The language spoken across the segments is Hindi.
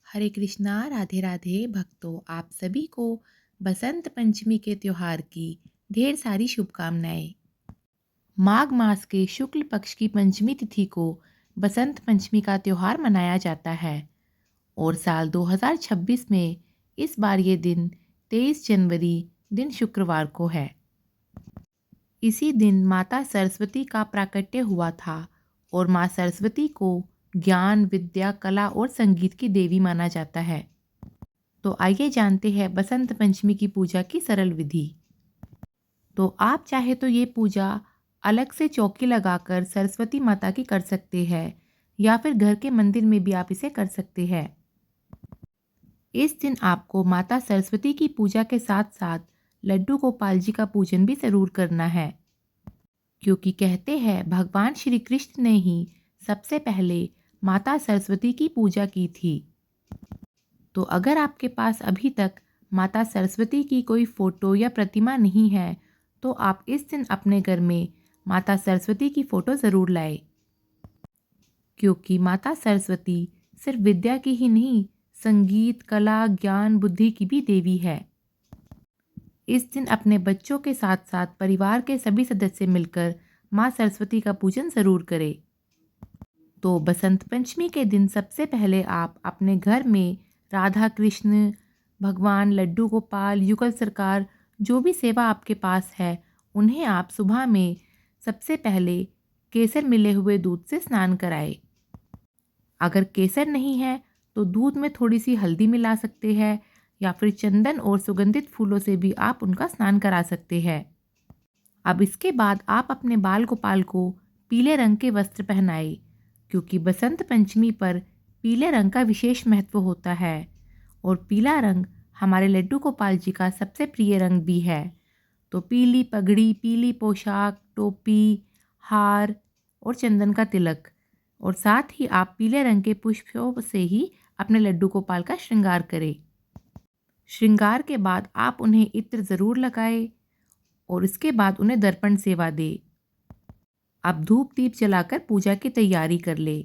हरे कृष्णा, राधे राधे भक्तों, आप सभी को बसंत पंचमी के त्योहार की ढेर सारी शुभकामनाएं। माघ मास के शुक्ल पक्ष की पंचमी तिथि को बसंत पंचमी का त्योहार मनाया जाता है और साल 2026 में इस बार ये दिन 23 जनवरी दिन शुक्रवार को है। इसी दिन माता सरस्वती का प्राकट्य हुआ था और माँ सरस्वती को ज्ञान, विद्या, कला और संगीत की देवी माना जाता है। तो आइए जानते हैं बसंत पंचमी की पूजा की सरल विधि। तो आप चाहे तो ये पूजा अलग से चौकी लगाकर सरस्वती माता की कर सकते हैं या फिर घर के मंदिर में भी आप इसे कर सकते हैं। इस दिन आपको माता सरस्वती की पूजा के साथ साथ लड्डू गोपाल जी का पूजन भी ज़रूर करना है, क्योंकि कहते हैं भगवान श्री कृष्ण ने ही सबसे पहले माता सरस्वती की पूजा की थी। तो अगर आपके पास अभी तक माता सरस्वती की कोई फ़ोटो या प्रतिमा नहीं है, तो आप इस दिन अपने घर में माता सरस्वती की फ़ोटो ज़रूर लाएं, क्योंकि माता सरस्वती सिर्फ विद्या की ही नहीं, संगीत, कला, ज्ञान, बुद्धि की भी देवी है। इस दिन अपने बच्चों के साथ साथ परिवार के सभी सदस्य मिलकर माँ सरस्वती का पूजन ज़रूर करें। तो बसंत पंचमी के दिन सबसे पहले आप अपने घर में राधा कृष्ण, भगवान, लड्डू गोपाल, युगल सरकार, जो भी सेवा आपके पास है, उन्हें आप सुबह में सबसे पहले केसर मिले हुए दूध से स्नान कराएं। अगर केसर नहीं है तो दूध में थोड़ी सी हल्दी मिला सकते हैं या फिर चंदन और सुगंधित फूलों से भी आप उनका स्नान करा सकते हैं। अब इसके बाद आप अपने बाल गोपाल को पीले रंग के वस्त्र पहनाएं, क्योंकि बसंत पंचमी पर पीले रंग का विशेष महत्व होता है और पीला रंग हमारे लड्डू गोपाल जी का सबसे प्रिय रंग भी है। तो पीली पगड़ी, पीली पोशाक, टोपी, हार और चंदन का तिलक, और साथ ही आप पीले रंग के पुष्पों से ही अपने लड्डू गोपाल का श्रृंगार करें। श्रृंगार के बाद आप उन्हें इत्र ज़रूर लगाएं और इसके बाद उन्हें दर्पण सेवा दें। अब धूप दीप जलाकर पूजा की तैयारी कर ले।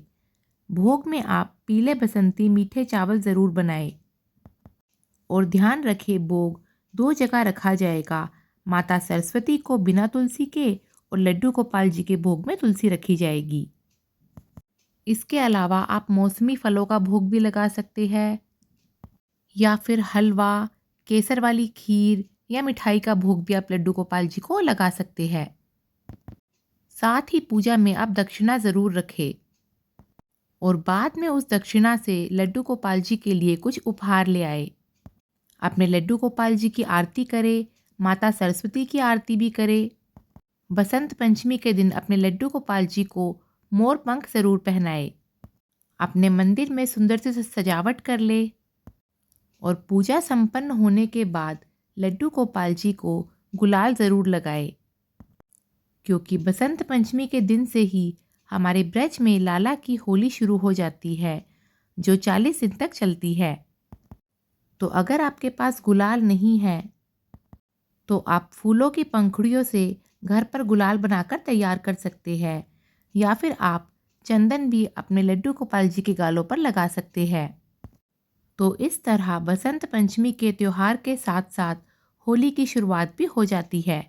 भोग में आप पीले बसंती मीठे चावल ज़रूर बनाएं और ध्यान रखें भोग दो जगह रखा जाएगा। माता सरस्वती को बिना तुलसी के और लड्डू गोपाल जी के भोग में तुलसी रखी जाएगी। इसके अलावा आप मौसमी फलों का भोग भी लगा सकते हैं या फिर हलवा, केसर वाली खीर या मिठाई का भोग भी आप लड्डू गोपाल जी को लगा सकते हैं। साथ ही पूजा में आप दक्षिणा ज़रूर रखें और बाद में उस दक्षिणा से लड्डू गोपाल जी के लिए कुछ उपहार ले आए। अपने लड्डू गोपाल जी की आरती करें, माता सरस्वती की आरती भी करें। बसंत पंचमी के दिन अपने लड्डू गोपाल जी को मोर पंख ज़रूर पहनाए। अपने मंदिर में सुंदर से सजावट कर ले और पूजा संपन्न होने के बाद लड्डू गोपाल जी को गुलाल ज़रूर लगाए, क्योंकि बसंत पंचमी के दिन से ही हमारे ब्रज में लाला की होली शुरू हो जाती है, जो 40 दिन तक चलती है। तो अगर आपके पास गुलाल नहीं है तो आप फूलों की पंखुड़ियों से घर पर गुलाल बनाकर तैयार कर सकते हैं या फिर आप चंदन भी अपने लड्डू गोपाल जी के गालों पर लगा सकते हैं। तो इस तरह बसंत पंचमी के त्यौहार के साथ साथ होली की शुरुआत भी हो जाती है।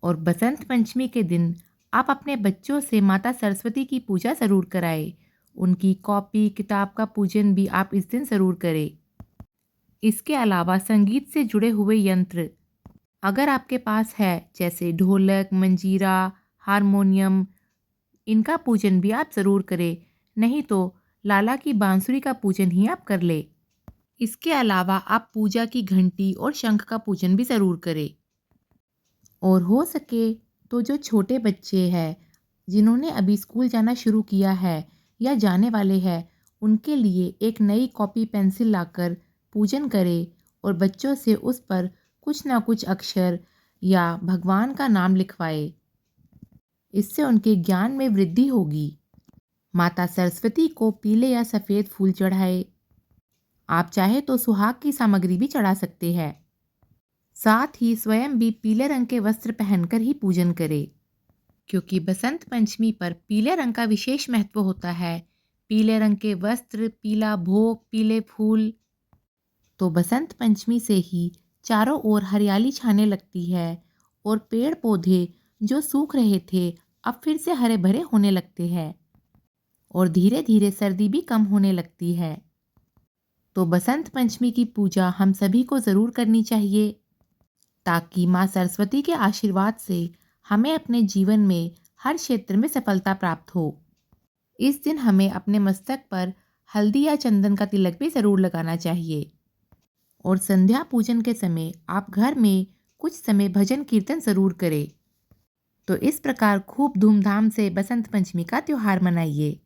और बसंत पंचमी के दिन आप अपने बच्चों से माता सरस्वती की पूजा ज़रूर कराएं। उनकी कॉपी किताब का पूजन भी आप इस दिन ज़रूर करें। इसके अलावा संगीत से जुड़े हुए यंत्र अगर आपके पास है, जैसे ढोलक, मंजीरा, हारमोनियम, इनका पूजन भी आप ज़रूर करें। नहीं तो लाला की बांसुरी का पूजन ही आप कर ले। इसके अलावा आप पूजा की घंटी और शंख का पूजन भी ज़रूर करें। और हो सके तो जो छोटे बच्चे हैं जिन्होंने अभी स्कूल जाना शुरू किया है या जाने वाले हैं, उनके लिए एक नई कॉपी पेंसिल लाकर पूजन करें और बच्चों से उस पर कुछ ना कुछ अक्षर या भगवान का नाम लिखवाए। इससे उनके ज्ञान में वृद्धि होगी। माता सरस्वती को पीले या सफ़ेद फूल चढ़ाए। आप चाहे तो सुहाग की सामग्री भी चढ़ा सकते हैं। साथ ही स्वयं भी पीले रंग के वस्त्र पहनकर ही पूजन करें, क्योंकि बसंत पंचमी पर पीले रंग का विशेष महत्व होता है। पीले रंग के वस्त्र, पीला भोग, पीले फूल। तो बसंत पंचमी से ही चारों ओर हरियाली छाने लगती है और पेड़ पौधे जो सूख रहे थे अब फिर से हरे भरे होने लगते हैं और धीरे धीरे सर्दी भी कम होने लगती है। तो बसंत पंचमी की पूजा हम सभी को ज़रूर करनी चाहिए ताकि माँ सरस्वती के आशीर्वाद से हमें अपने जीवन में हर क्षेत्र में सफलता प्राप्त हो। इस दिन हमें अपने मस्तक पर हल्दी या चंदन का तिलक भी ज़रूर लगाना चाहिए और संध्या पूजन के समय आप घर में कुछ समय भजन कीर्तन ज़रूर करें। तो इस प्रकार खूब धूमधाम से बसंत पंचमी का त्योहार मनाइए।